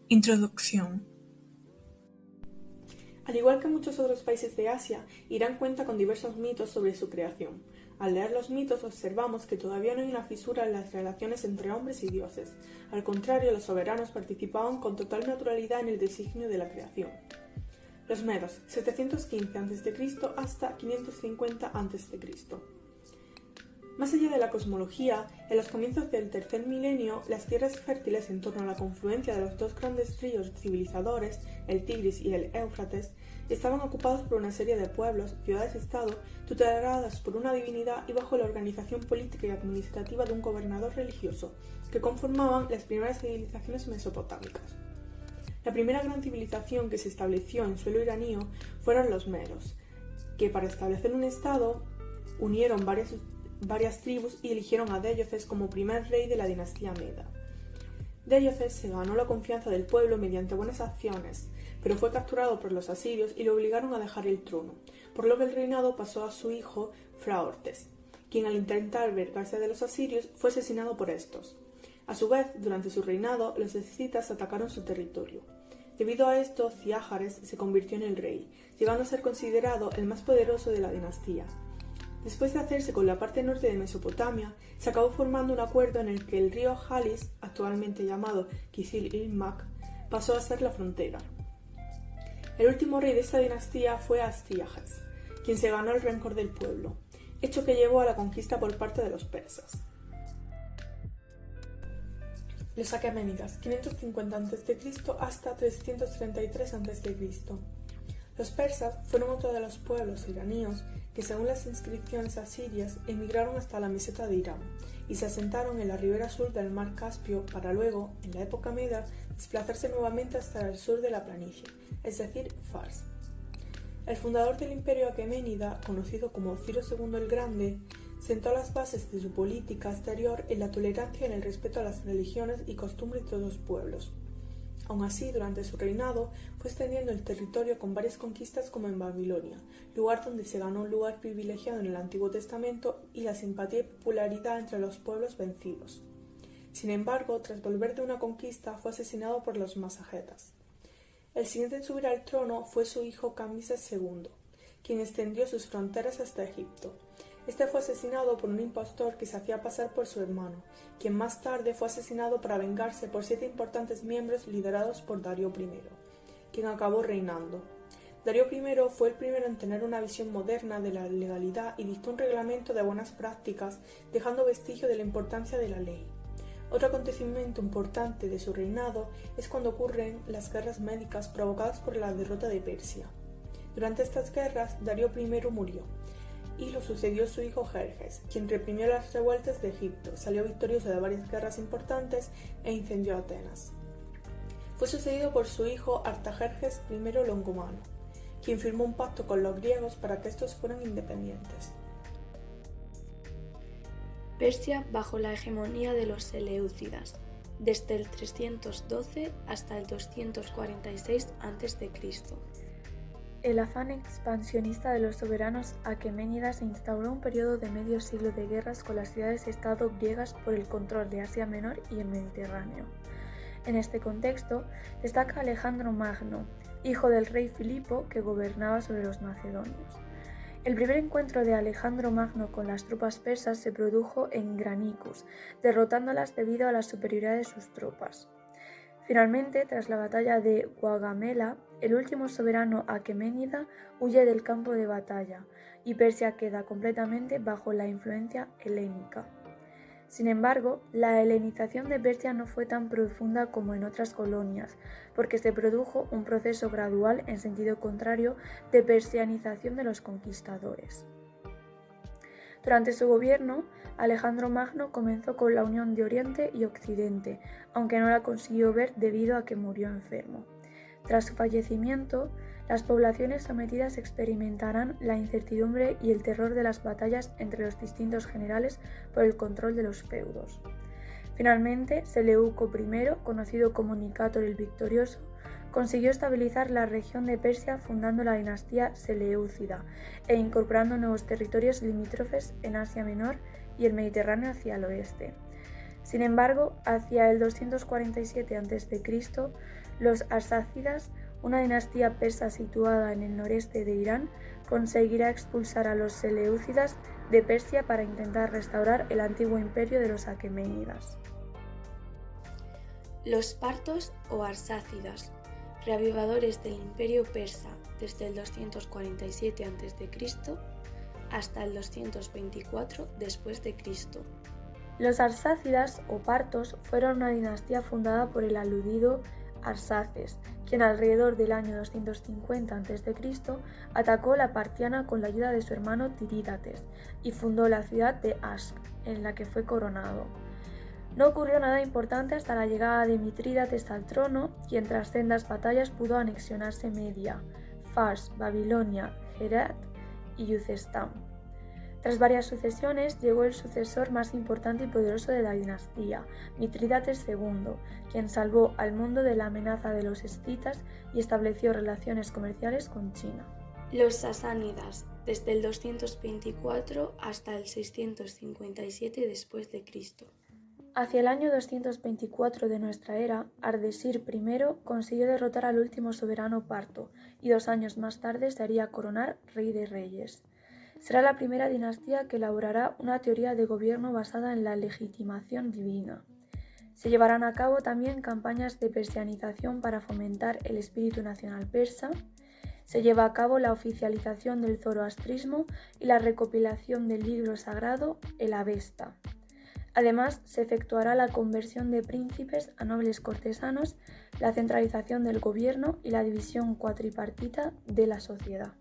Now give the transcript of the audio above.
Introducción. Al igual que muchos otros países de Asia, Irán cuenta con diversos mitos sobre su creación. Al leer los mitos observamos que todavía no hay una fisura en las relaciones entre hombres y dioses. Al contrario, los soberanos participaban con total naturalidad en el designio de la creación. Los Medos, 715 a.C. hasta 550 a.C. Más allá de la cosmología, en los comienzos del tercer milenio, las tierras fértiles en torno a la confluencia de los dos grandes ríos civilizadores, el Tigris y el Éufrates, estaban ocupados por una serie de pueblos, ciudades-estado, tuteladas por una divinidad y bajo la organización política y administrativa de un gobernador religioso, que conformaban las primeras civilizaciones mesopotámicas. La primera gran civilización que se estableció en suelo iranío fueron los medos, que para establecer un estado unieron varias tribus y eligieron a Déioces como primer rey de la dinastía Meda. Déioces se ganó la confianza del pueblo mediante buenas acciones, pero fue capturado por los asirios y lo obligaron a dejar el trono, por lo que el reinado pasó a su hijo Fraortes, quien al intentar vengarse de los asirios fue asesinado por estos. A su vez, durante su reinado, los escitas atacaron su territorio. Debido a esto, Ciáhares se convirtió en el rey, llegando a ser considerado el más poderoso de la dinastía. Después de hacerse con la parte norte de Mesopotamia, se acabó formando un acuerdo en el que el río Jalis, actualmente llamado Kizil-Irmak, pasó a ser la frontera. El último rey de esta dinastía fue Astyages, quien se ganó el rencor del pueblo, hecho que llevó a la conquista por parte de los persas. Los aqueménidas, 550 a.C. hasta 333 a.C. Los persas fueron otro de los pueblos iraníos que, según las inscripciones asirias, emigraron hasta la meseta de Irán y se asentaron en la ribera sur del mar Caspio para luego, en la época Meda, desplazarse nuevamente hasta el sur de la planicie, es decir, Fars. El fundador del imperio aqueménida, conocido como Ciro II el Grande, sentó las bases de su política exterior en la tolerancia y en el respeto a las religiones y costumbres de los pueblos. Aun así, durante su reinado, fue extendiendo el territorio con varias conquistas como en Babilonia, lugar donde se ganó un lugar privilegiado en el Antiguo Testamento y la simpatía y popularidad entre los pueblos vencidos. Sin embargo, tras volver de una conquista, fue asesinado por los masagetas. El siguiente en subir al trono fue su hijo Cambises II, quien extendió sus fronteras hasta Egipto. Este fue asesinado por un impostor que se hacía pasar por su hermano, quien más tarde fue asesinado para vengarse por 7 importantes miembros liderados por Darío I, quien acabó reinando. Darío I fue el primero en tener una visión moderna de la legalidad y dictó un reglamento de buenas prácticas, dejando vestigio de la importancia de la ley. Otro acontecimiento importante de su reinado es cuando ocurren las guerras médicas provocadas por la derrota de Persia. Durante estas guerras, Darío I murió, y lo sucedió su hijo Jerjes, quien reprimió las revueltas de Egipto, salió victorioso de varias guerras importantes e incendió Atenas. Fue sucedido por su hijo Artajerjes I Longomano, quien firmó un pacto con los griegos para que estos fueran independientes. Persia bajo la hegemonía de los seleucidas, desde el 312 hasta el 246 a.C. El afán expansionista de los soberanos aqueménidas instauró un periodo de medio siglo de guerras con las ciudades-estado griegas por el control de Asia Menor y el Mediterráneo. En este contexto destaca Alejandro Magno, hijo del rey Filipo que gobernaba sobre los macedonios. El primer encuentro de Alejandro Magno con las tropas persas se produjo en Granicus, derrotándolas debido a la superioridad de sus tropas. Finalmente, tras la batalla de Gaugamela, el último soberano aqueménida huye del campo de batalla y Persia queda completamente bajo la influencia helénica. Sin embargo, la helenización de Persia no fue tan profunda como en otras colonias, porque se produjo un proceso gradual en sentido contrario de persianización de los conquistadores. Durante su gobierno, Alejandro Magno comenzó con la unión de Oriente y Occidente, aunque no la consiguió ver debido a que murió enfermo. Tras su fallecimiento, las poblaciones sometidas experimentarán la incertidumbre y el terror de las batallas entre los distintos generales por el control de los feudos. Finalmente, Seleuco I, conocido como Nicátor el Victorioso, consiguió estabilizar la región de Persia fundando la dinastía seleucida e incorporando nuevos territorios limítrofes en Asia Menor y el Mediterráneo hacia el oeste. Sin embargo, hacia el 247 a.C., los arsácidas, una dinastía persa situada en el noreste de Irán, conseguirá expulsar a los seleúcidas de Persia para intentar restaurar el antiguo imperio de los aqueménidas. Los partos o arsácidas, reavivadores del imperio persa desde el 247 a.C. hasta el 224 después de Cristo. Los arsácidas o partos fueron una dinastía fundada por el aludido Arsaces, quien alrededor del año 250 a.C. atacó la Partiana con la ayuda de su hermano Tirídates y fundó la ciudad de Ashk, en la que fue coronado. No ocurrió nada importante hasta la llegada de Mitrídates al trono, quien tras sendas batallas pudo anexionarse Media, Fars, Babilonia, Herat y Yuzestán. Tras varias sucesiones, llegó el sucesor más importante y poderoso de la dinastía, Mitrídates II, quien salvó al mundo de la amenaza de los escitas y estableció relaciones comerciales con China. Los sasánidas, desde el 224 hasta el 657 después de Cristo. Hacia el año 224 de nuestra era, Ardeshir I consiguió derrotar al último soberano parto y 2 años más tarde se haría coronar rey de reyes. Será la primera dinastía que elaborará una teoría de gobierno basada en la legitimación divina. Se llevarán a cabo también campañas de persianización para fomentar el espíritu nacional persa. Se lleva a cabo la oficialización del zoroastrismo y la recopilación del libro sagrado, el Avesta. Además, se efectuará la conversión de príncipes a nobles cortesanos, la centralización del gobierno y la división cuatripartita de la sociedad.